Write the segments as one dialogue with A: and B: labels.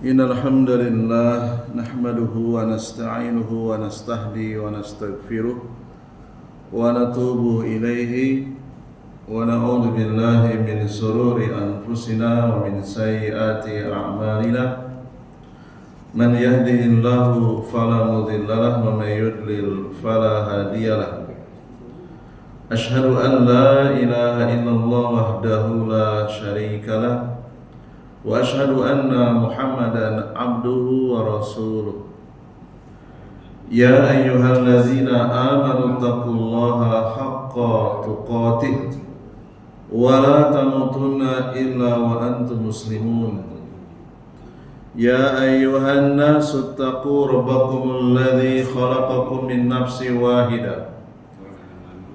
A: Innal hamdalillah nahmaduhu wa nasta'inuhu wa nastahdi wa nastaghfiruh wa natubu ilaihi wa na'udzu billahi min shururi anfusina wa min sayyiati a'malina. Man yahdihillahu fala mudilla lahu wa man yudlil fala hadiya lahu. Ashhadu an la ilaha illallah wahdahu la syarika lahu wa ashhadu anna Muhammadan abduhu wa rasuluh. Ya ayyuhallazina amanu taqullaha haqqa tuqatih wa la tamutunna illa wa antum muslimun. Ya ayyuhan nasu taqu rabbakumul ladzi khalaqakum min nafsin wahidah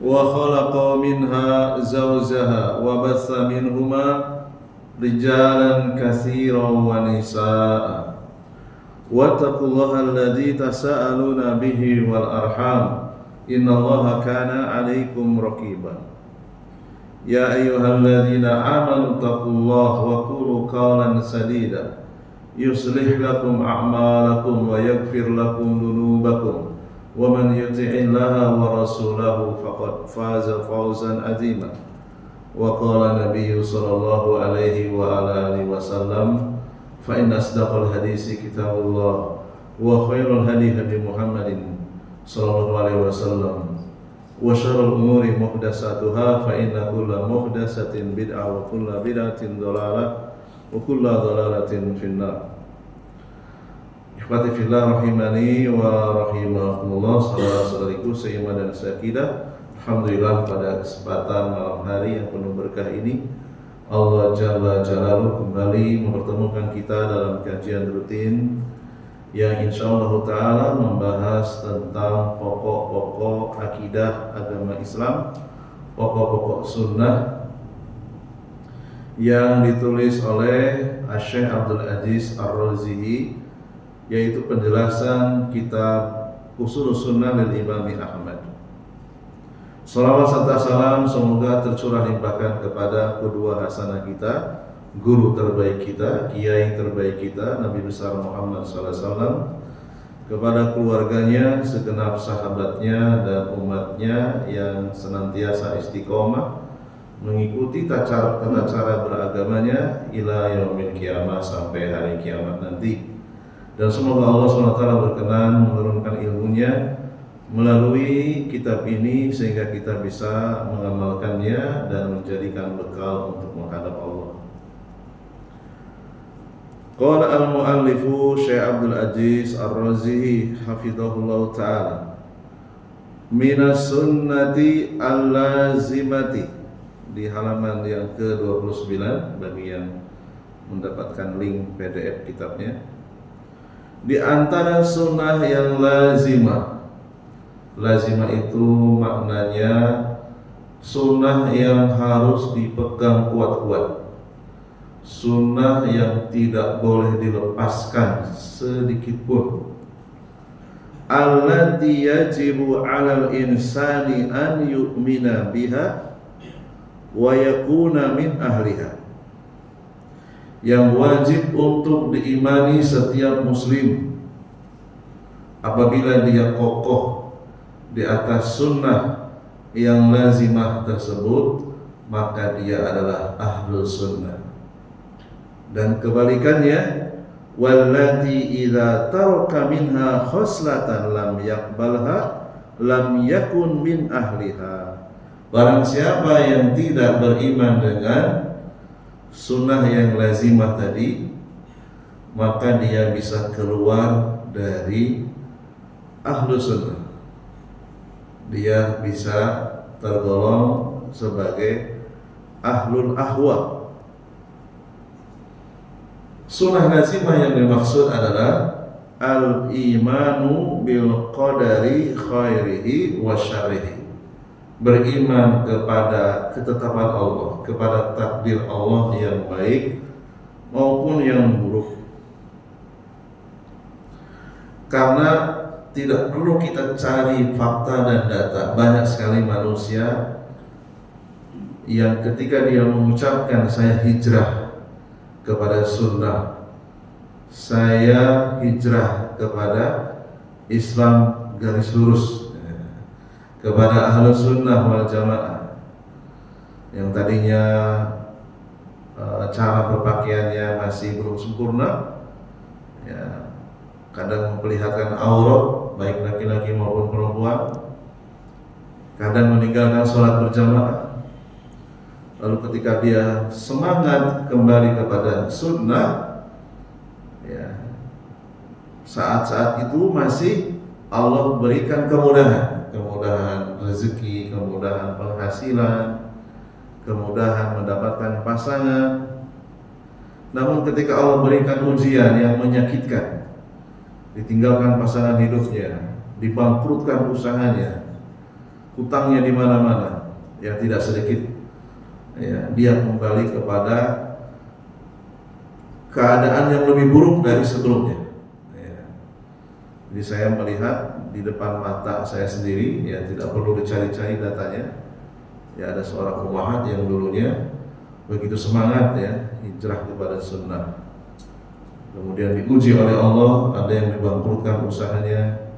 A: wa khalaqa minha zawjaha wa batha minhuma rijalan katsiran wa nisaa'a wattaqullaha alladzi tasaaluna bihi wal arham innallaha kana 'alaikum raqiba. Ya ayyuhalladzina amanu taqullaha wa qulu qawlan sadida yuslih lakum a'malakum wa yaghfir lakum dhunubakum wa man yuti'illaha wa rasulahu faqad faza fawzan 'azima. Wa qala nabiyyu sallallahu alaihi wa ala alihi wasallam fa inna asdaqal hadisi kitabullah wa khairul hadi hadi Muhammadin sallallahu alaihi wasallam wa syarrul umuri muhdatsatuha fa inna kulla muhdatsatin bid'ah wa kulla bid'atin dhalalah wa kulla dhalalatin finnar. Ikhwati fillah rahimani wa rahimakumullah, saudara-saudariku seiman dan seakidah. Alhamdulillah pada kesempatan malam hari yang penuh berkah ini Allah Jalla Jalaluhu kembali mempertemukan kita dalam kajian rutin yang insyaallah ta'ala membahas tentang pokok-pokok akidah agama Islam, pokok-pokok sunnah yang ditulis oleh Syekh Abdul Aziz Ar-Razihi, yaitu penjelasan kitab Ushulus Sunnah lil Imam Ahmad. Salawat serta salam semoga tercurah limpahkan kepada qudwah hasanah kita, guru terbaik kita, kiai terbaik kita, Nabi besar Muhammad SAW, kepada keluarganya, segenap sahabatnya dan umatnya yang senantiasa istiqomah mengikuti tata cara beragamanya ila yaumil qiyamah, sampai hari kiamat nanti. Dan semoga Allah SWT berkenan menurunkan ilmunya melalui kitab ini sehingga kita bisa mengamalkannya dan menjadikan bekal untuk menghadap Allah. Qala al-muallifu Syekh Abdul Aziz Ar-Razihi hafizahullah ta'ala, minas sunnati al-lazimati, di halaman yang ke-29 bagi yang mendapatkan link PDF kitabnya. Di antara sunnah yang lazimah, lazimah itu maknanya sunnah yang harus dipegang kuat-kuat, sunnah yang tidak boleh dilepaskan sedikit pun. Allati yajibu 'alal insani an yu'mina biha wa yakuna min ahliha, yang wajib untuk diimani setiap muslim apabila dia kokoh di atas sunnah yang lazimah tersebut, maka dia adalah ahlul sunnah. Dan kebalikannya, wallati idza taraka minha khoslatan lam yaqbalha lam yakun min ahliha, barang siapa yang tidak beriman dengan sunnah yang lazimah tadi, maka dia bisa keluar dari ahlus sunnah, dia bisa tergolong sebagai ahlul ahwa. Sunnah lazimah yang dimaksud adalah al-imanu bil qadari khairihi wa syarrihi, beriman kepada ketetapan Allah, kepada takdir Allah yang baik maupun yang buruk. Karena tidak perlu kita cari fakta dan data. Banyak sekali manusia yang ketika dia mengucapkan saya hijrah kepada sunnah, saya hijrah kepada Islam garis lurus, kepada Ahlus Sunnah wal Jamaah, yang tadinya cara berpakaiannya masih belum sempurna, ya, kadang memperlihatkan aurat baik laki-laki maupun perempuan, kadang meninggalkan sholat berjamaah. Lalu ketika dia semangat kembali kepada sunnah, ya, saat-saat itu masih Allah berikan kemudahan rezeki, kemudahan penghasilan, kemudahan mendapatkan pasangan. Namun ketika Allah berikan ujian yang menyakitkan, ditinggalkan pasangan hidupnya, dibangkrutkan usahanya, hutangnya di mana-mana, ya tidak sedikit, ya, dia kembali kepada keadaan yang lebih buruk dari sebelumnya. Jadi saya melihat di depan mata saya sendiri, ya tidak perlu dicari-cari datanya. Ya, ada seorang ummahat yang dulunya begitu semangat, ya, hijrah kepada sunnah. Kemudian diuji oleh Allah, ada yang dibangkrutkan usahanya,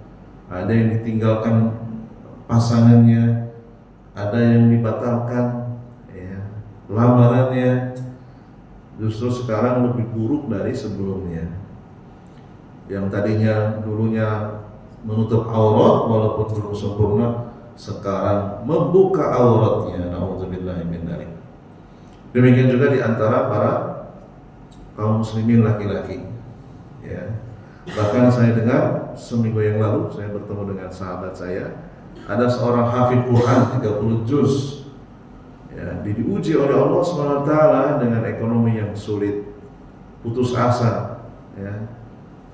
A: ada yang ditinggalkan pasangannya, ada yang dibatalkan, ya, lamarannya. Justru sekarang lebih buruk dari sebelumnya. Yang tadinya dulunya menutup aurat walaupun belum sempurna, sekarang membuka auratnya. Nauzubillahi min dzalik. Demikian juga di antara para kaum muslimin laki-laki, ya. Bahkan saya dengar seminggu yang lalu saya bertemu dengan sahabat saya, ada seorang hafidz Quran 30 juz, ya, diuji oleh Allah SWT dengan ekonomi yang sulit, putus asa, ya.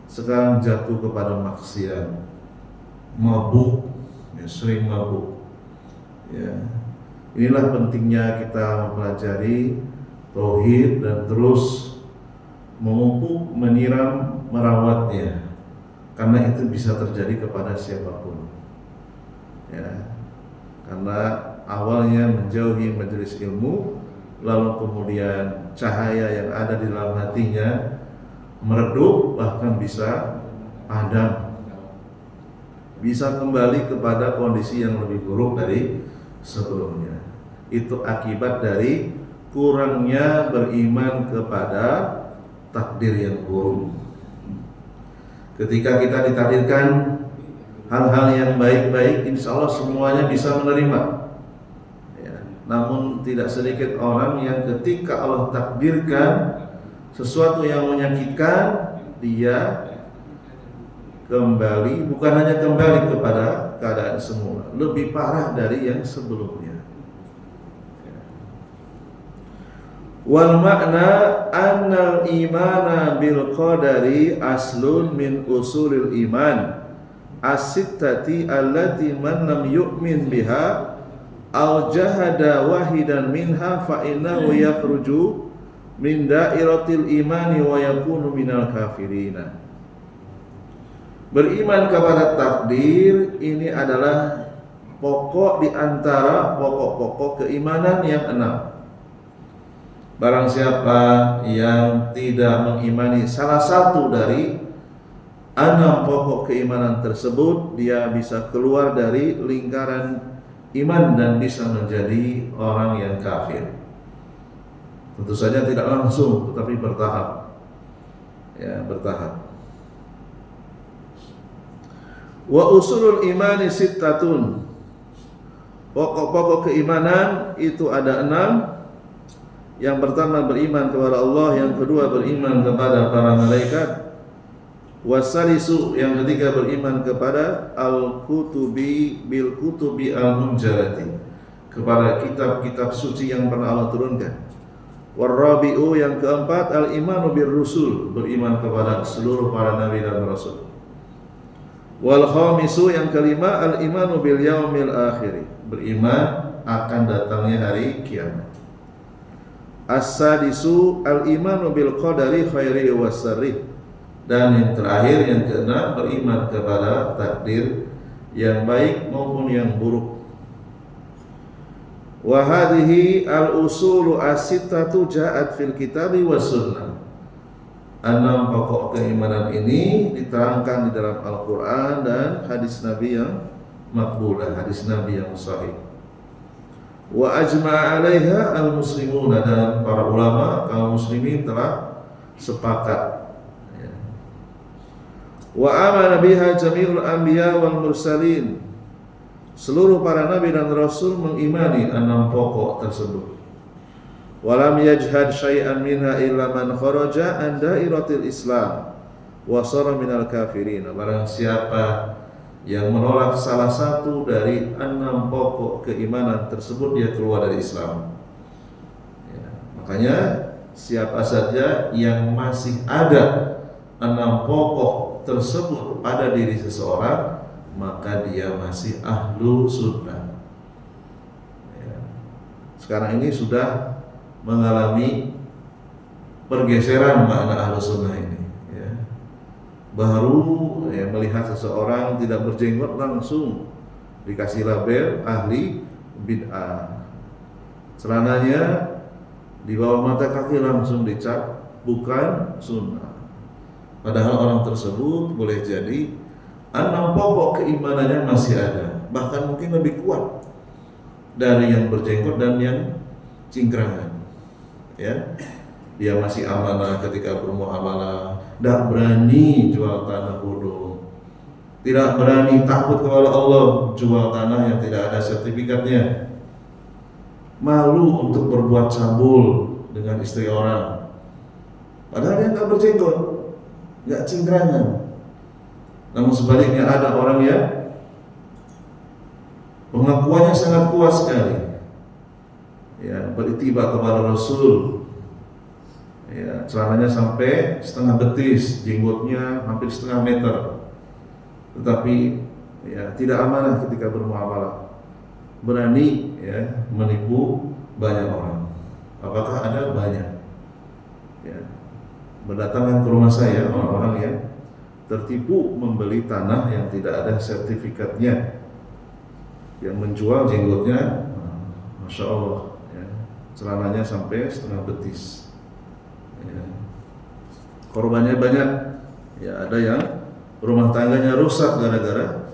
A: Sekarang jatuh kepada maksiat, mabuk, ya, sering mabuk, ya. Inilah pentingnya kita mempelajari tauhid dan terus memupuk, menyiram, merawatnya, karena itu bisa terjadi kepada siapapun, ya. Karena awalnya menjauhi majelis ilmu, lalu kemudian cahaya yang ada di dalam hatinya meredup, bahkan bisa padam, bisa kembali kepada kondisi yang lebih buruk dari sebelumnya. Itu akibat dari kurangnya beriman kepada takdir yang buruk. Ketika kita ditakdirkan hal-hal yang baik-baik, insya Allah semuanya bisa menerima, ya. Namun tidak sedikit orang yang ketika Allah takdirkan sesuatu yang menyakitkan, dia kembali, bukan hanya kembali kepada keadaan semula, lebih parah dari yang sebelumnya. Wal makna annal imana bil qadari aslun min usulil iman as-sittati allati man lam yu'min biha aw jahada wahidan minha fa innahu yakhruju min dairatil imani wa yakunu minal kafirina. Beriman kepada takdir ini adalah pokok di antara pokok-pokok keimanan yang 6. Barang siapa yang tidak mengimani salah satu dari 6 pokok keimanan tersebut, dia bisa keluar dari lingkaran iman dan bisa menjadi orang yang kafir. Tentu saja tidak langsung, tetapi bertahap, ya, bertahap. Wa usulul imani sittatun. Pokok-pokok keimanan itu ada 6. Yang pertama beriman kepada Allah, yang kedua beriman kepada para malaikat, wasalisu yang ketiga beriman kepada al-kutubi bil kutubi al-munzalati, kepada kitab-kitab suci yang pernah Allah turunkan. Warabi'u yang keempat al-imanu bir rusul, beriman kepada seluruh para nabi dan rasul. Wal khamisu yang kelima al-imanu bil yaumil akhir, beriman akan datangnya hari kiamat. As-sadisu al-imanu bil qadari khairi wa syarri, dan yang terakhir yang keenam beriman kepada takdir yang baik maupun yang buruk. Wa hadhihi al-usulu as-sittatu ja'at fil kitabi was sunnah. Enam pokok keimanan ini diterangkan di dalam Al-Quran dan hadis Nabi yang makbulah, hadis Nabi yang sahih. Wa ajma'a 'alaiha al-muslimuna, dan para ulama kaum muslimin telah sepakat. Wa amana biha jami'ul anbiya wal mursalin, seluruh para nabi dan rasul mengimani enam pokok tersebut. Walam yajhad syai'an minha illa man kharaja an dairatil Islam wa sara minal kafirin. Barang siapa yang menolak salah satu dari enam pokok keimanan tersebut, dia keluar dari Islam. Ya, makanya siapa saja yang masih ada enam pokok tersebut pada diri seseorang, maka dia masih ahlu sunnah. Ya. Sekarang ini sudah mengalami pergeseran makna ahlu sunnah ini. Ya. Baru melihat seseorang tidak berjenggot langsung dikasih label ahli bid'ah. Celananya di bawah mata kaki langsung dicap bukan sunnah. Padahal orang tersebut boleh jadi enam pokok keimanannya masih ada, bahkan mungkin lebih kuat dari yang berjenggot dan yang cingkrangan. Ya, dia masih amanah ketika bermuamalah, tidak berani jual tanah bodong, tidak berani takut kepada Allah jual tanah yang tidak ada sertifikatnya, malu untuk berbuat cabul dengan istri orang, padahal dia nggak berjenggot, nggak cingkrangan. Namun sebaliknya ada orang yang pengakuannya sangat kuat sekali, ya, beritibar kepada Rasul, ya, celananya sampai setengah betis, jenggotnya hampir setengah meter, tetapi ya tidak amanah ketika bermuamalah, berani ya menipu banyak orang. Apakah ada? Banyak. Ya, berdatangan ke rumah saya orang-orang yang tertipu membeli tanah yang tidak ada sertifikatnya, yang menjual jenggotnya, masya Allah, ya, celananya sampai setengah betis. Ya. Korbannya banyak. Ya, ada yang rumah tangganya rusak gara-gara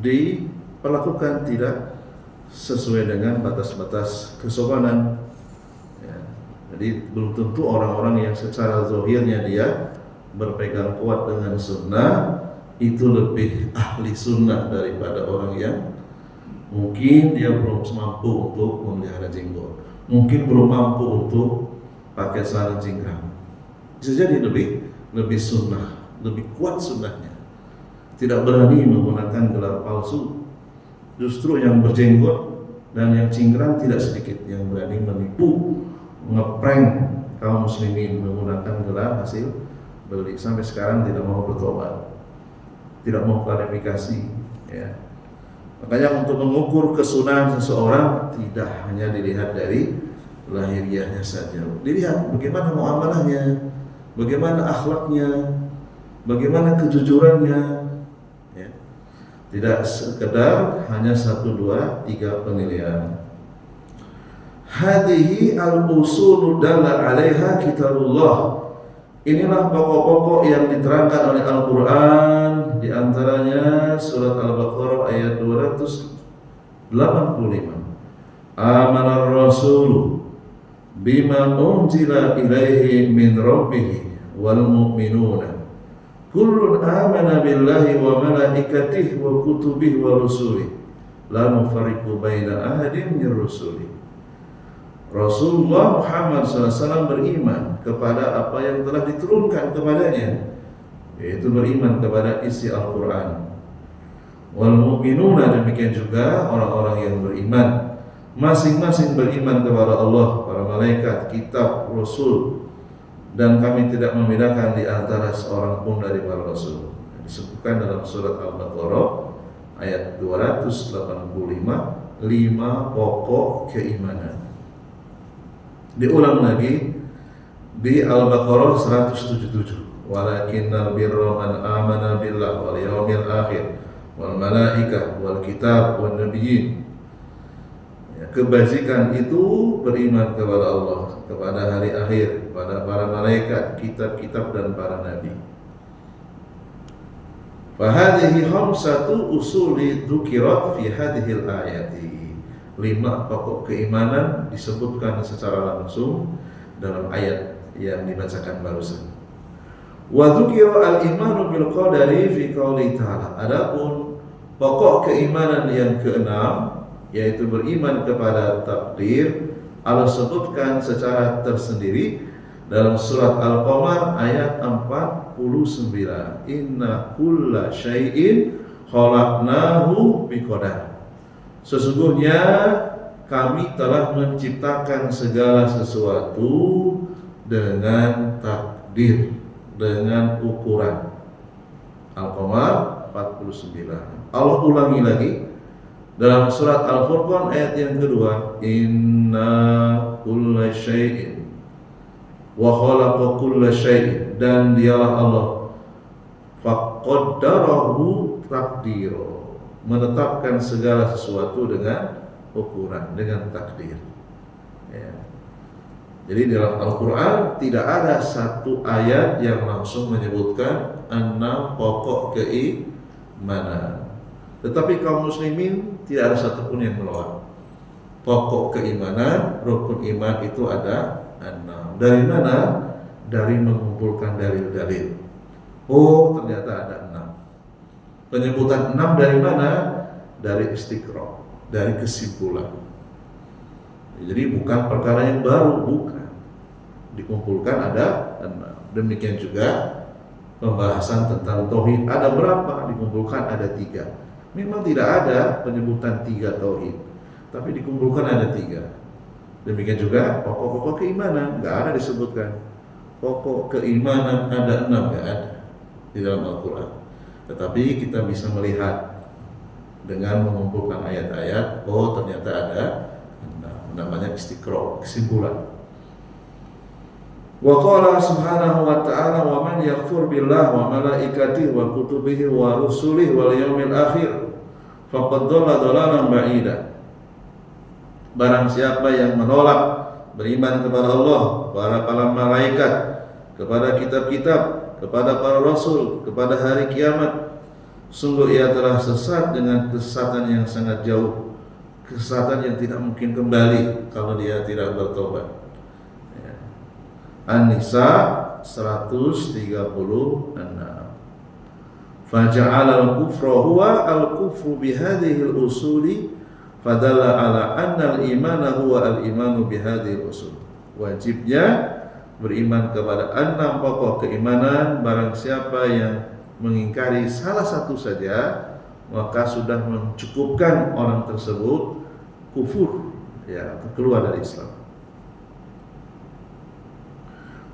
A: diperlakukan tidak sesuai dengan batas-batas kesopanan. Ya. Jadi belum tentu orang-orang yang secara zahirnya dia berpegang kuat dengan sunnah itu lebih ahli sunnah daripada orang yang mungkin dia belum mampu untuk memelihara jenggot, mungkin belum mampu untuk pakai celana cingkrang. Bisa jadi lebih sunnah, lebih kuat sunnahnya, tidak berani menggunakan gelar palsu. Justru yang berjenggot dan yang cingkrang tidak sedikit yang berani menipu, ngeprank kaum muslimin menggunakan gelar hasil beli, sampai sekarang tidak mau bertobat, tidak mau klarifikasi. Ya. Makanya untuk mengukur kesunahan seseorang tidak hanya dilihat dari lahiriahnya saja, dilihat bagaimana muamalahnya, bagaimana akhlaknya, bagaimana kejujurannya. Ya. Tidak sekedar hanya 1, 2, 3 penilaian. Hadihi al-usulu dalla 'alaiha kitabullah. Inilah pokok-pokok yang diterangkan oleh Al-Quran, diantaranya surat Al-Baqarah ayat 285. Amanar rasulu bima unzila ilaihi min rabbih wal mu'minuna kullun amana billahi wa malaikatihi wa kutubihi wa rusulihi la nufarriqu baina ahadin min rusulihi. Rasulullah Muhammad SAW beriman kepada apa yang telah diturunkan kepadanya, yaitu beriman kepada isi Al-Quran. Wal mu'minuna, demikian juga orang-orang yang beriman, masing-masing beriman kepada Allah, para malaikat, kitab, rasul, dan kami tidak membedakan di antara seorang pun dari para rasul. Disebutkan dalam surat Al-Baqarah ayat 285, 5 pokok keimanan. Diulang lagi di Al-Baqarah 177. Walakinnal birra man amana billah wal yawmil akhir wal malaikah wal kitab wan nabiyyin. Ya. kebajikan itu beriman kepada Allah, kepada hari akhir, kepada para malaikat, kitab-kitab dan para nabi. Fahadihi khamsatu usuli dzukirat fi hadhil ayati. 5 pokok keimanan disebutkan secara langsung dalam ayat yang dibacakan barusan. Wa dzukira al-imanu bil qadari fi qouli ta'ala. Adapun pokok keimanan yang keenam, yaitu beriman kepada takdir, Allah sebutkan secara tersendiri dalam surat Al-Qamar ayat 49. Inna kulla syai'in khalaqnahu biqadar. Sesungguhnya kami telah menciptakan segala sesuatu dengan takdir, dengan ukuran. Al-Qamar 49. Allah ulangi lagi dalam surat Al-Furqan ayat yang kedua, inna kulla syai'in wa khalaqa kulla syai'in, dan dialah Allah faqaddarahu taqdira, menetapkan segala sesuatu dengan ukuran, dengan takdir. Ya. Jadi dalam Al-Quran tidak ada satu ayat yang langsung menyebutkan 6 pokok keimanan. Tetapi kaum muslimin tidak ada satupun yang menolak. Pokok keimanan, rukun iman itu ada 6. Dari mana? Dari mengumpulkan dalil-dalil. Oh, ternyata ada 6. Penyebutan 6 dari mana? Dari istiqra', dari kesimpulan. Jadi bukan perkara yang baru, bukan. Dikumpulkan ada 6. Demikian juga pembahasan tentang tauhid, ada berapa? Dikumpulkan ada 3. Memang tidak ada penyebutan 3 tauhid, tapi dikumpulkan ada 3. Demikian juga pokok-pokok keimanan, nggak ada disebutkan. Pokok keimanan ada 6, nggak ada di dalam Al-Quran. Tetapi kita bisa melihat dengan mengumpulkan ayat-ayat, oh ternyata ada 6, namanya istiqra', kesimpulan. Wa qala subhanahu wa ta'ala wa man yakfur billah wa malaikatihi wa kutubihi wa rusulihi wal yaumil akhir faqad dhalla dhalalan ba'ida. Barang siapa yang menolak beriman kepada Allah, para malaikat, kepada kitab-kitab, kepada para rasul, kepada hari kiamat, sungguh ia telah sesat dengan kesesatan yang sangat jauh, kesesatan yang tidak mungkin kembali kalau dia tidak bertobat. An-Nisa 136. Faja'ala al-kufra huwa al-kufru bihadhihi al-usuli fadalla ala anna al-imana huwa al-imanu bihadhihi al-usul. Wajibnya beriman kepada 6 pokok keimanan. Barang siapa yang mengingkari salah satu saja, maka sudah mencukupkan orang tersebut kufur, ya, keluar dari Islam.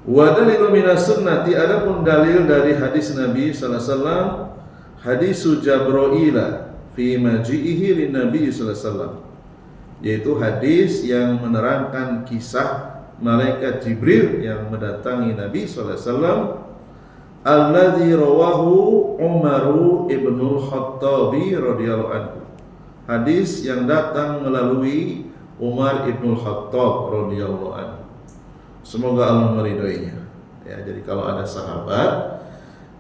A: Wa dalilu minas sunnati, adapun dalil dari hadis Nabi sallallahu alaihi wasallam, hadisu Jabra'ila fi maji'ihi lin Nabi sallallahu alaihi wasallam, yaitu hadis yang menerangkan kisah malaikat Jibril yang mendatangi Nabi sallallahu alaihi wasallam, alladzi rawahu Umaru ibnul Khattabi radhiyallahu anhu. Hadis yang datang melalui Umar ibnul Khattab radhiyallahu anhu. Semoga Allah meridhoinya. Ya, jadi kalau ada sahabat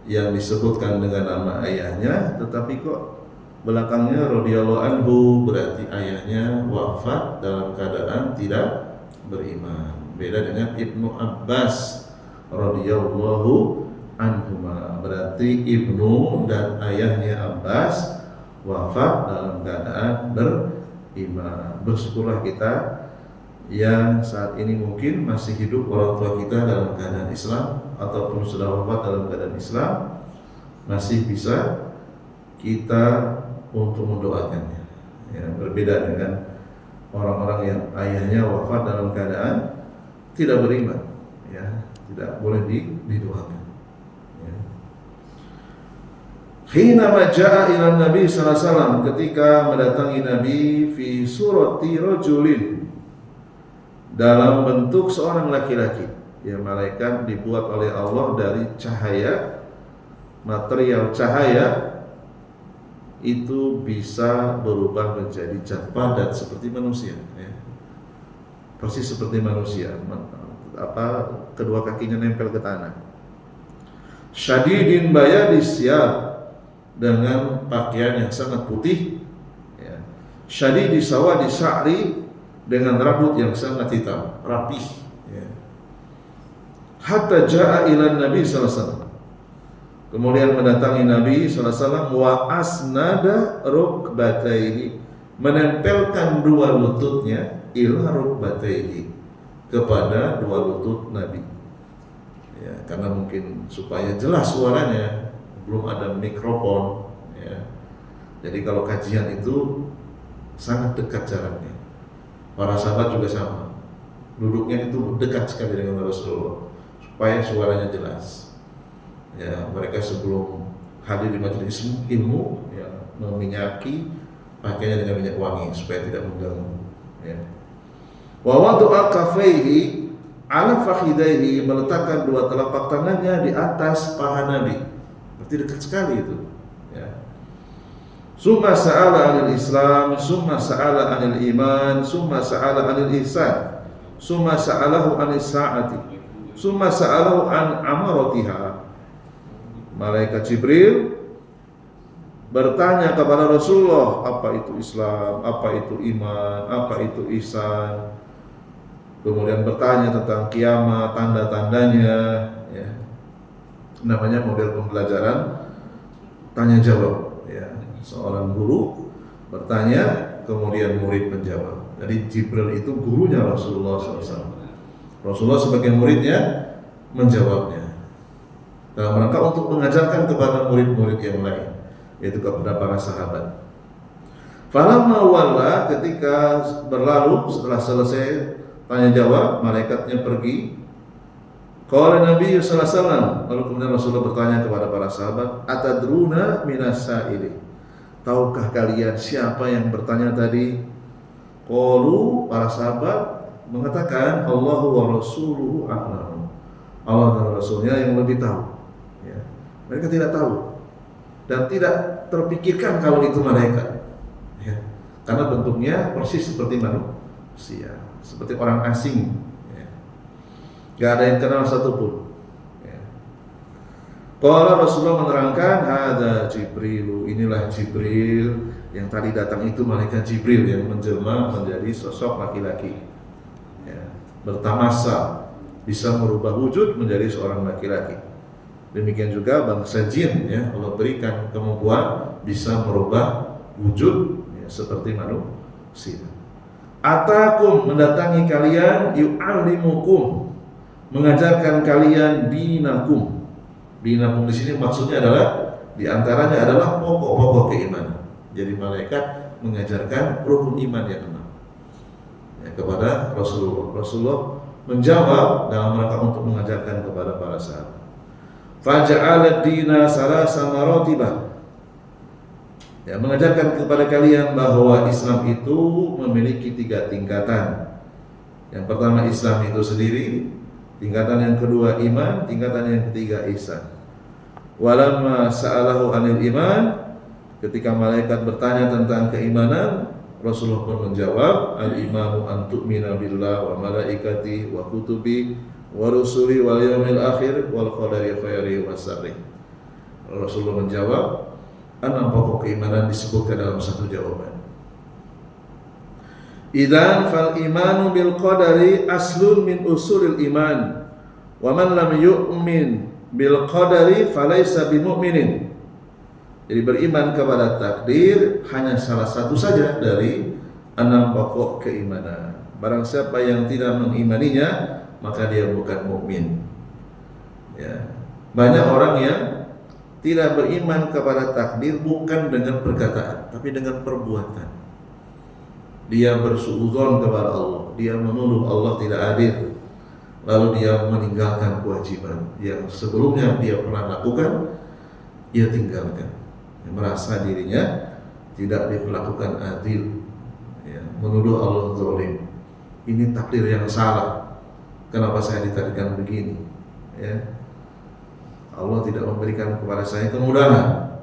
A: yang disebutkan dengan nama ayahnya, tetapi kok belakangnya radhiyallahu anhu, berarti ayahnya wafat dalam keadaan tidak beriman. Beda dengan Ibnu Abbas radhiyallahu anhuma, berarti ibnu dan ayahnya Abbas wafat dalam keadaan beriman. Bersyukurlah kita yang saat ini mungkin masih hidup orang tua kita dalam keadaan Islam, ataupun sudah wafat dalam keadaan Islam, masih bisa kita untuk mendoakannya. Ya, berbeda dengan orang-orang yang ayahnya wafat dalam keadaan tidak beriman, ya, tidak boleh didoakan. Ya. Hina maja'a ila Nabi sallallahu alaihi wasallam, ketika mendatangi Nabi fi surati rajulin, dalam bentuk seorang laki-laki. Ya, malaikat dibuat oleh Allah dari cahaya, material cahaya itu bisa berubah menjadi zat padat seperti manusia, ya. Persis seperti manusia, kedua kakinya nempel ke tanah. Syadidin bayadis siyab, dengan pakaian yang sangat putih, ya. Syadidi sawadi sya'ri, dengan rambut yang sangat hitam, rapih, ya. Hatta ja'a ila Nabi sallallahu alaihi wasallam, kemudian mendatangi Nabi sallallahu alaihi wasallam, wa asnada rukbataihi, menempelkan dua lututnya, ila rukbataihi, kepada dua lutut Nabi, ya, karena mungkin supaya jelas suaranya, belum ada mikrofon, ya. Jadi kalau kajian itu sangat dekat jaraknya. Para sahabat juga sama, duduknya itu dekat sekali dengan Rasulullah supaya suaranya jelas. Ya, mereka sebelum hadir di majelis ilmu, ya, meminyaki pakaiannya dengan minyak wangi supaya tidak mengganggu, ya. Wa wada'a kaffaihi ala fakhidaihi, meletakkan dua telapak tangannya di atas paha Nabi. Berarti dekat sekali itu, ya. Summa sa'ala 'anil Islam, summa sa'ala 'anil iman, summa sa'ala 'anil ihsan, summa sa'alahu 'anis sa'ati, summa sa'alahu 'an amaratiha. Malaikat Jibril bertanya kepada Rasulullah, apa itu Islam, apa itu iman, apa itu ihsan. Kemudian bertanya tentang kiamat, tanda-tandanya, ya. Namanya model pembelajaran tanya jawab, ya. Seorang guru bertanya, kemudian murid menjawab. Jadi Jibril itu gurunya Rasulullah SAW. Rasulullah sebagai muridnya menjawabnya, dalam rangka untuk mengajarkan kepada murid-murid yang lain, yaitu kepada para sahabat. Falamma walla, ketika berlalu, setelah selesai tanya jawab, malaikatnya pergi. Qala Nabi sallallahu alaihi wasallam, lalu kemudian Rasulullah bertanya kepada para sahabat, atadruna minas sa'ili, tahukah kalian siapa yang bertanya tadi? Qalu, para sahabat mengatakan, Allahu wa rasuluhu a'lam, Allah dan Rasulnya yang lebih tahu, ya. Mereka tidak tahu dan tidak terpikirkan kalau itu malaikat, ya. Karena bentuknya persis seperti manusia, seperti orang asing, ya. Gak ada yang kenal satupun, ya. Qala Rasulullah menerangkan, hadza Jibril, inilah Jibril, yang tadi datang itu malaikat Jibril yang menjelma menjadi sosok laki-laki, ya. Bertamasa, bisa merubah wujud menjadi seorang laki-laki. Demikian juga bangsa jin, ya, Allah berikan kemampuan bisa merubah wujud, ya, seperti manusia. Atakum, mendatangi kalian, yu'allimukum, mengajarkan kalian dinakum. Dinakum di sini maksudnya adalah, diantaranya adalah pokok-pokok keimanan. Jadi malaikat mengajarkan rukun iman yang 6, ya, kepada Rasulullah. Rasulullah menjawab dalam rangka untuk mengajarkan kepada para sahabat. Faja'ala dina salasa maratibah, ya, mengajarkan kepada kalian bahwa Islam itu memiliki 3 tingkatan. Yang pertama Islam itu sendiri, tingkatan yang kedua iman, tingkatan yang ketiga ihsan. Walamma sa'alahu anil iman, ketika malaikat bertanya tentang keimanan, Rasulullah pun menjawab, al-imanu an tu'mina billah wa malaikati wa kutubi wa rusuli wal yawmil akhir wal qadari khairi wa syarri. Rasulullah menjawab, 6 pokok keimanan disebutkan dalam satu jawaban. Idzan fal imanu bil qadari aslun min usulil iman, wa man lam yu'min bil qadari falaysa bimu'minin. Jadi beriman kepada takdir hanya salah satu saja dari 6 pokok keimanan. Barang siapa yang tidak mengimaninya, maka dia bukan mukmin. Ya. Banyak orang yang tidak beriman kepada takdir bukan dengan perkataan, tapi dengan perbuatan. Dia bersuudzon kepada Allah, dia menuduh Allah tidak adil, lalu dia meninggalkan kewajiban yang sebelumnya dia pernah lakukan, dia tinggalkan. Dia merasa dirinya tidak diperlakukan adil, ya, menuduh Allah zalim. Ini takdir yang salah. Kenapa saya ditakdirkan begini? Ya. Allah tidak memberikan kepada saya kemudahan,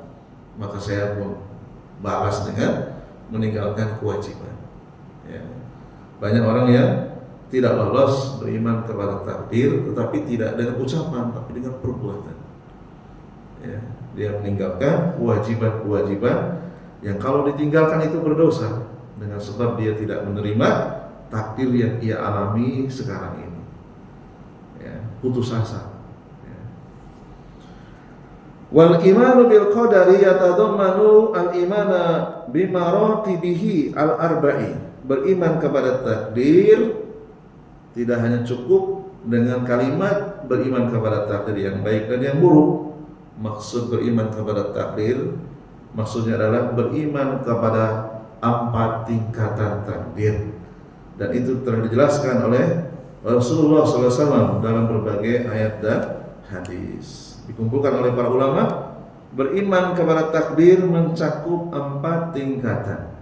A: maka saya pun balas dengan meninggalkan kewajiban. Ya. Banyak orang yang tidak lolos beriman kepada takdir, tetapi tidak dengan ucapan, tapi dengan perbuatan. Ya. Dia meninggalkan kewajiban-kewajiban yang kalau ditinggalkan itu berdosa, dengan sebab dia tidak menerima takdir yang ia alami sekarang ini. Ya, putus asa. Ya. Wal imanu bil qadari yatadammanu al imana bimaratibihi al arba'i. Beriman kepada takdir tidak hanya cukup dengan kalimat beriman kepada takdir yang baik dan yang buruk. Maksud beriman kepada takdir maksudnya adalah beriman kepada 4 tingkatan takdir, dan itu telah dijelaskan oleh Rasulullah SAW dalam berbagai ayat dan hadis. Dikumpulkan oleh para ulama, beriman kepada takdir mencakup 4 tingkatan.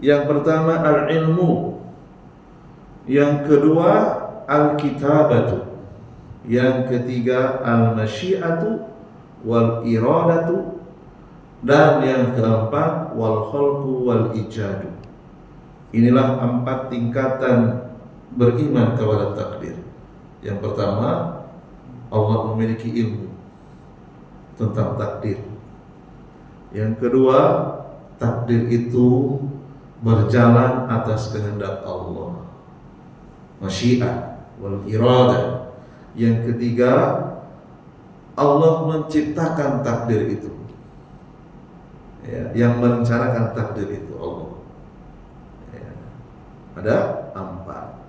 A: Yang pertama al-ilmu, yang kedua al-kitabatu, yang ketiga al-masyiatu wal iradatu, dan yang keempat wal khalqu wal ijadu. Inilah 4 tingkatan beriman kepada takdir. Yang pertama, Allah memiliki ilmu tentang takdir. Yang kedua, takdir itu berjalan atas kehendak Allah, masyiah wal iradah. Yang ketiga, Allah menciptakan takdir itu. Ya, yang merencanakan takdir itu Allah. Ya, ada 4.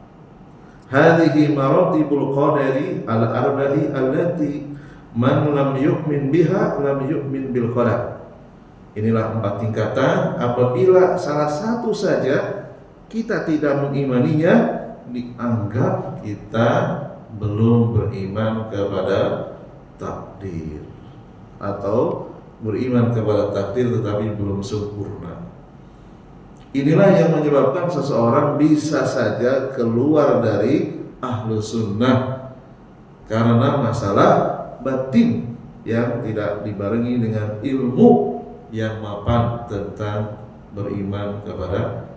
A: Hadhihi maratibul qadari al-arba'i allati man lam yu'min biha lam yu'min bil qadar. Inilah 4 tingkatan. Apabila salah satu saja kita tidak mengimaninya, dianggap kita belum beriman kepada takdir, atau beriman kepada takdir tetapi belum sempurna. Inilah yang menyebabkan seseorang bisa saja keluar dari ahlu sunnah karena masalah batin yang tidak dibarengi dengan ilmu yang mapan tentang beriman kepada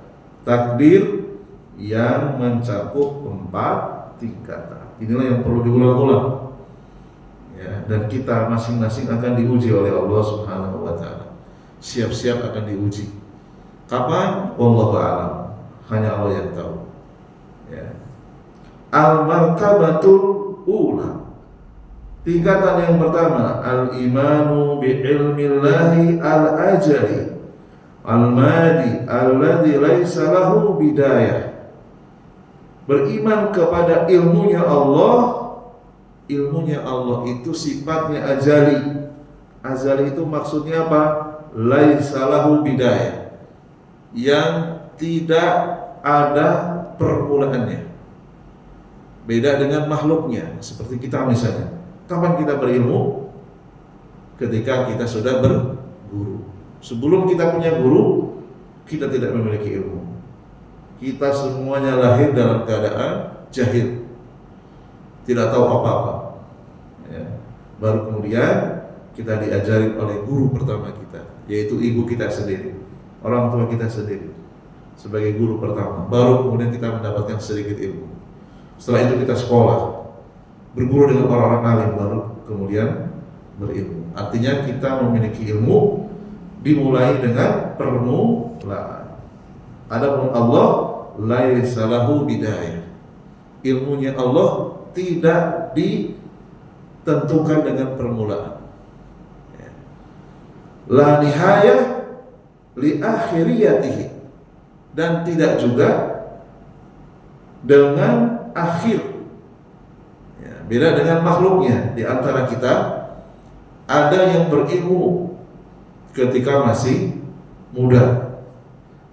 A: takdir yang mencakup 4 tingkatan. Inilah yang perlu diulang-ulang. Ya, dan kita masing-masing akan diuji oleh Allah Subhanahu wa taala. Siap-siap akan diuji. Kapan? Wallahu a'lam. Hanya Allah yang tahu. Ya. Al-martabatul ula. Tingkatan yang pertama, al-imanu bi ilmillahi al-ajali al-madi alladzi laisa lahu bidayah. Beriman kepada ilmunya Allah. Ilmunya Allah itu sifatnya azali. Azali itu maksudnya apa? Laisa lahu bidayah, yang tidak ada permulaannya. Beda dengan makhluknya, seperti kita misalnya. Kapan kita berilmu? Ketika kita sudah berguru. Sebelum kita punya guru, kita tidak memiliki ilmu. Kita semuanya lahir dalam keadaan jahil, tidak tahu apa-apa. Ya. Baru kemudian kita diajari oleh guru pertama kita, yaitu ibu kita sendiri, orang tua kita sendiri, sebagai guru pertama. Baru kemudian kita mendapatkan sedikit ilmu. Setelah itu kita sekolah, berguru dengan orang-orang alim, baru kemudian berilmu. Artinya kita memiliki ilmu dimulai dengan permulaan. Adapun Allah laisa lahu bidayah. Ilmunya Allah tidak ditentukan dengan permulaan. La nihayah li akhiriyatihi, dan tidak juga dengan akhir. Beda dengan makhluknya. Di antara kita ada yang berilmu ketika masih muda,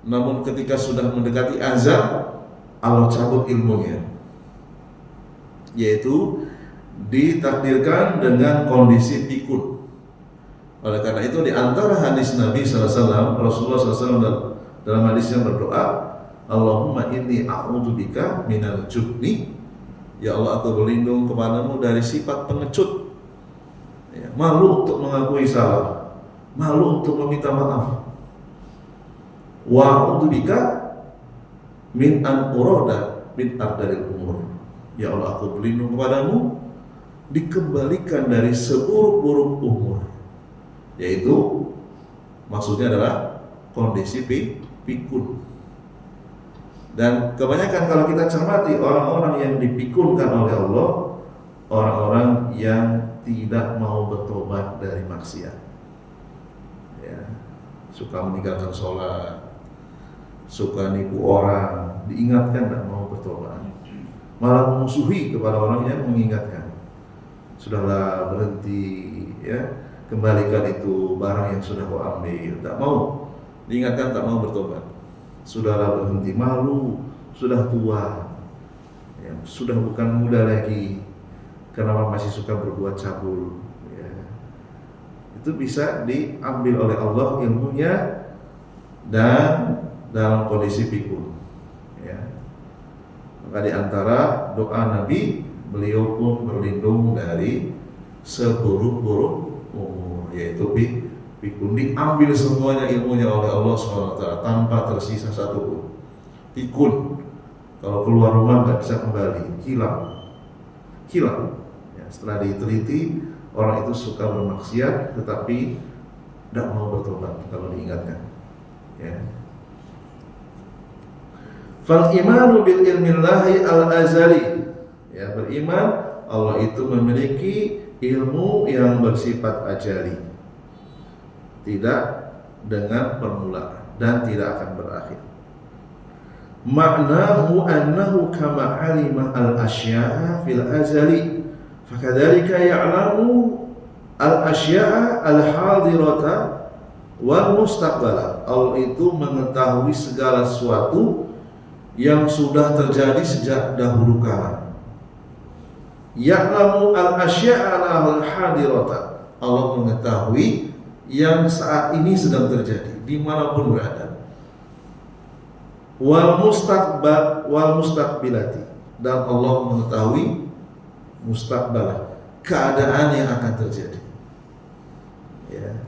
A: namun ketika sudah mendekati azab, Allah cabut ilmunya, yaitu ditakdirkan dengan kondisi pikun. Oleh karena itu di antara hadis Nabi SAW, Rasulullah SAW dalam hadisnya berdoa, Allahumma inni a'udzubika minal jubni. Ya Allah, aku berlindung kepadamu dari sifat pengecut, ya, malu untuk mengakui salah, malu untuk meminta maaf. wa a'udzubika min an urada min ardalil umur. Ya Allah, aku berlindung kepadamu dikembalikan dari seburuk-buruk umur, yaitu maksudnya adalah kondisi pikun. Dan kebanyakan kalau kita cermati, orang-orang yang dipikunkan oleh Allah, orang-orang yang tidak mau bertobat dari maksiat, ya, suka meninggalkan sholat, suka nipu orang, diingatkan tidak mau bertobat, malah memusuhi kepada orang yang mengingatkan. Sudahlah, berhenti, ya, kembalikan itu barang yang sudah kau ambil. Tak mau diingatkan, tak mau bertobat. Sudahlah, berhenti, malu, sudah tua, ya, sudah bukan muda lagi, kenapa masih suka berbuat cabul, ya. Itu bisa diambil oleh Allah ilmunya dan dalam kondisi pikun, ya. Maka di antara doa Nabi, beliau pun berlindung dari seburuk-buruk umur, yaitu pikun. Diambil semuanya ilmunya oleh Allah SWT tanpa tersisa satu pun. Pikun, kalau keluar rumah nggak bisa kembali, hilang. Ya, setelah diteliti, orang itu suka bermaksiat tetapi tidak mau bertobat kalau diingatkan, ya. Fal imanu bil ilmillahi al-azali, ya, beriman Allah itu memiliki ilmu yang bersifat ajali, tidak dengan permulaan dan tidak akan berakhir. Maknahu annahu kama alima al-asya'a fil azali, fakadzalika ya'lamu al-asya'a al-hadirata wal mustaqbala. Allah itu mengetahui segala sesuatu yang sudah terjadi sejak dahulu kala. Ya'lamu al-asya'a al-hadirata, Allah mengetahui yang saat ini sedang terjadi dimanapun berada. Wal mustaqbilati, dan Allah mengetahui mustaqbalah, keadaan yang akan terjadi, ya.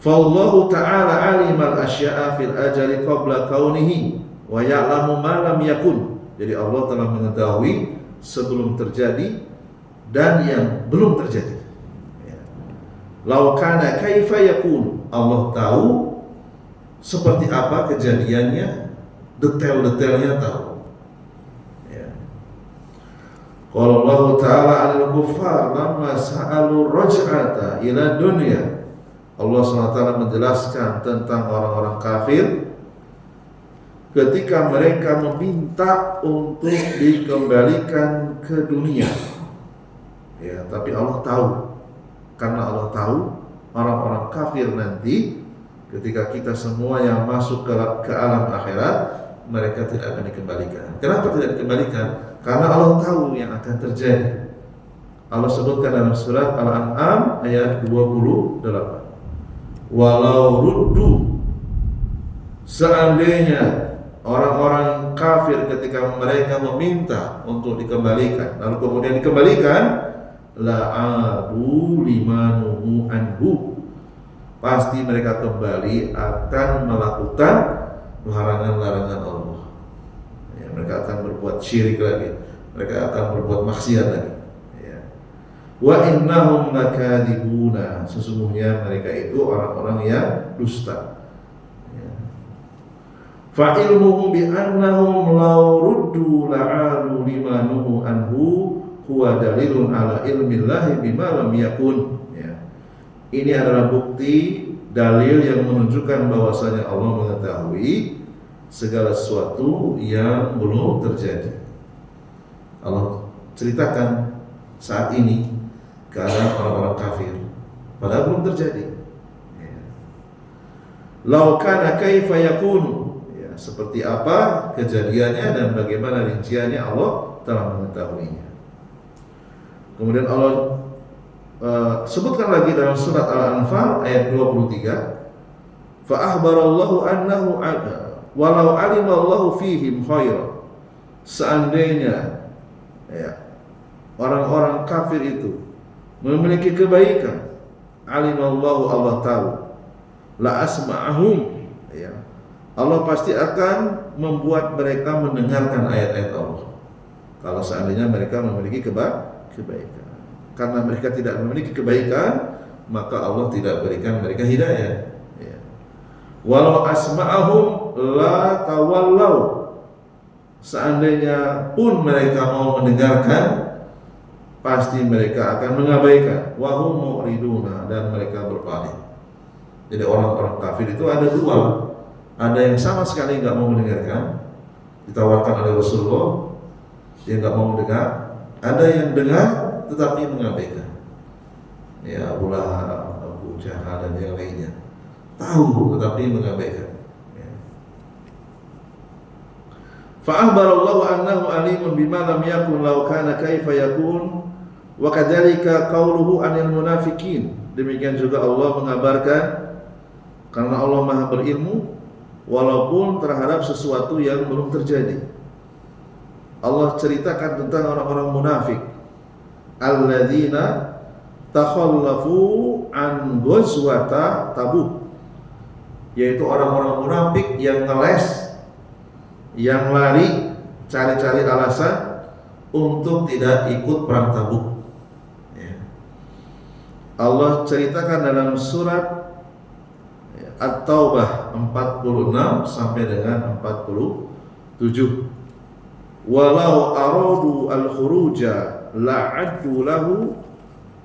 A: Fallahu ta'ala alimal asya'a fil ajali qabla kaunihi wa ya'lamu ma lam yakun. Jadi Allah telah mengetahui sebelum terjadi dan yang belum terjadi. Lau kana kaifa yakun, Allah tahu seperti apa kejadiannya, detail-detailnya tahu, ya. Qala Allah Ta'ala 'alal kuffar lamma sa'alu raj'ata ila dunya. Allah SWT menjelaskan tentang orang-orang kafir ketika mereka meminta untuk dikembalikan ke dunia, ya, tapi Allah tahu. Karena Allah tahu orang-orang kafir nanti ketika kita semua yang masuk ke alam akhirat, mereka tidak akan dikembalikan. Kenapa tidak dikembalikan? Karena Allah tahu yang akan terjadi. Allah sebutkan dalam surat Al-An'am ayat 28. Walau ruddu, seandainya orang-orang kafir ketika mereka meminta untuk dikembalikan, lalu kemudian dikembalikan, la'adu limanuhu anhu, pasti mereka kembali akan melakukan larangan-larangan Allah, ya, mereka akan berbuat syirik lagi, mereka akan berbuat maksiat lagi, ya. Wa innahum lakadzibuna, sesungguhnya mereka itu orang-orang yang dusta, ya. Fa ilmuhum bi annahum law ruddu la'adu limanuhu anhu huwa dalilun ala ilmillahi bima lam yakun, ya. Ini adalah bukti, dalil yang menunjukkan bahwasanya Allah mengetahui segala sesuatu yang belum terjadi. Allah ceritakan saat ini keadaan orang-orang kafir padahal belum terjadi, ya. Lau kana kaifa yakunu, ya, seperti apa kejadiannya dan bagaimana rinciannya Allah telah mengetahuinya. Kemudian Allah sebutkan lagi dalam surat Al-Anfal ayat 23, fa akhbarallahu annahu walau alimallahu fihim khairan, seandainya, ya, orang-orang kafir itu memiliki kebaikan, alimallahu, Allah tahu, la asma'ahum, ya, Allah pasti akan membuat mereka mendengarkan ayat-ayat Allah. Kalau seandainya mereka memiliki kebaikan. Karena mereka tidak memiliki kebaikan, maka Allah tidak berikan mereka hidayah. Ya. Walau asma'ahum la tawallau. Seandainya pun mereka mau mendengarkan, pasti mereka akan mengabaikan. Wahum mu'riduna, dan mereka berpaling. Jadi orang-orang kafir itu ada dua. Ada yang sama sekali nggak mau mendengarkan, ditawarkan oleh Rasulullah, dia nggak mau mendengar. Ada yang dengar tetapi mengabaikan. Ya, Abu Lahab, Abu Jahal dan yang lainnya. Tahu tetapi mengabaikan. Ya. Fa'akhbarallahu annahu alimun bima lam yakun law kana kaifa yakun wa kadzalika qauluhu anil munafiqin. Demikian juga Allah mengabarkan karena Allah Maha berilmu walaupun terhadap sesuatu yang belum terjadi. Allah ceritakan tentang orang-orang munafik alladzina takhallafu an ghazwata Tabuk, yaitu orang-orang munafik yang ngeles, yang lari, cari-cari alasan untuk tidak ikut perang Tabuk. Ya. Allah ceritakan dalam surat At-Taubah 46 sampai dengan 47. Walau aradu al-khuruja la'addu lahu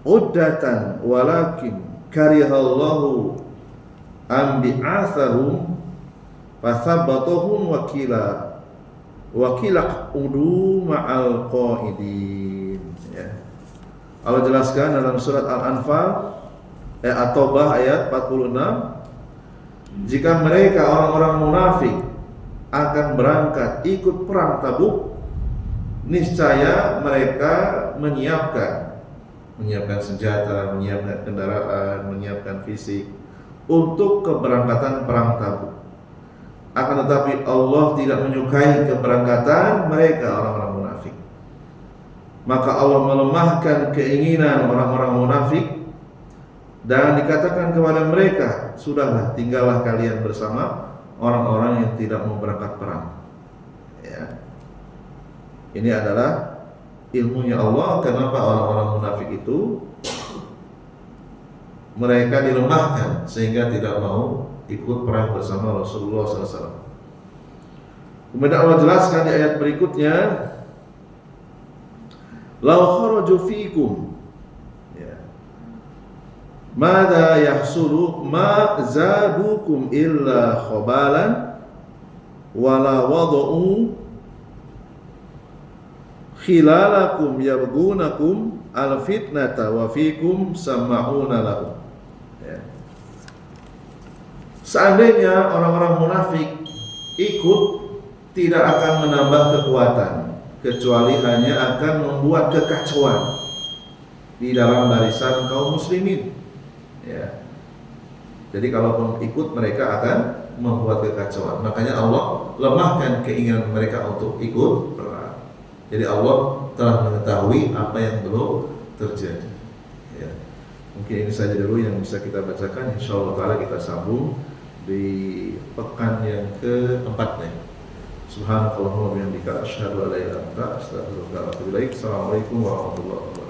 A: uddatan walakin karihallahu an bi'athahum fathabbatahum wakila udu ma'al qaidin. Ya. Allah jelaskan dalam surat Al-Anfal At-Taubah ayat 46, jika mereka orang-orang munafik akan berangkat ikut perang Tabuk, niscaya mereka menyiapkan senjata, menyiapkan kendaraan, menyiapkan fisik untuk keberangkatan perang Tabuk. Akan tetapi Allah tidak menyukai keberangkatan mereka orang-orang munafik. Maka Allah melemahkan keinginan orang-orang munafik dan dikatakan kepada mereka, sudahlah, tinggallah kalian bersama orang-orang yang tidak mau berangkat perang. Ya. Ini adalah ilmunya Allah. Kenapa orang-orang munafik itu mereka dilemahkan sehingga tidak mau ikut perang bersama Rasulullah SAW. Kemudian Allah jelaskan di ayat berikutnya, "Lau kharaju fikum." Mada yahsulu ma zadukum illa khabalan wala wada'u khilalakum yabgunakum al-fitnata wa fikum sama'una lahu. Ya. Seandainya orang-orang munafik ikut, tidak akan menambah kekuatan, kecuali hanya akan membuat kekacauan di dalam barisan kaum muslimin. Ya. Jadi kalaupun ikut, mereka akan membuat kekacauan. Makanya Allah lemahkan keinginan mereka untuk ikut perang. Jadi Allah telah mengetahui apa yang belum terjadi. Ya. Mungkin ini saja dulu yang bisa kita bacakan. Insyaallah taala kita sambung di pekan yang keempatnya. Subhanakallahumma wa bihamdika asyhadu an la ilaha illa anta astaghfiruka wa atubu ilaik. Assalamualaikum warahmatullahi wabarakatuh.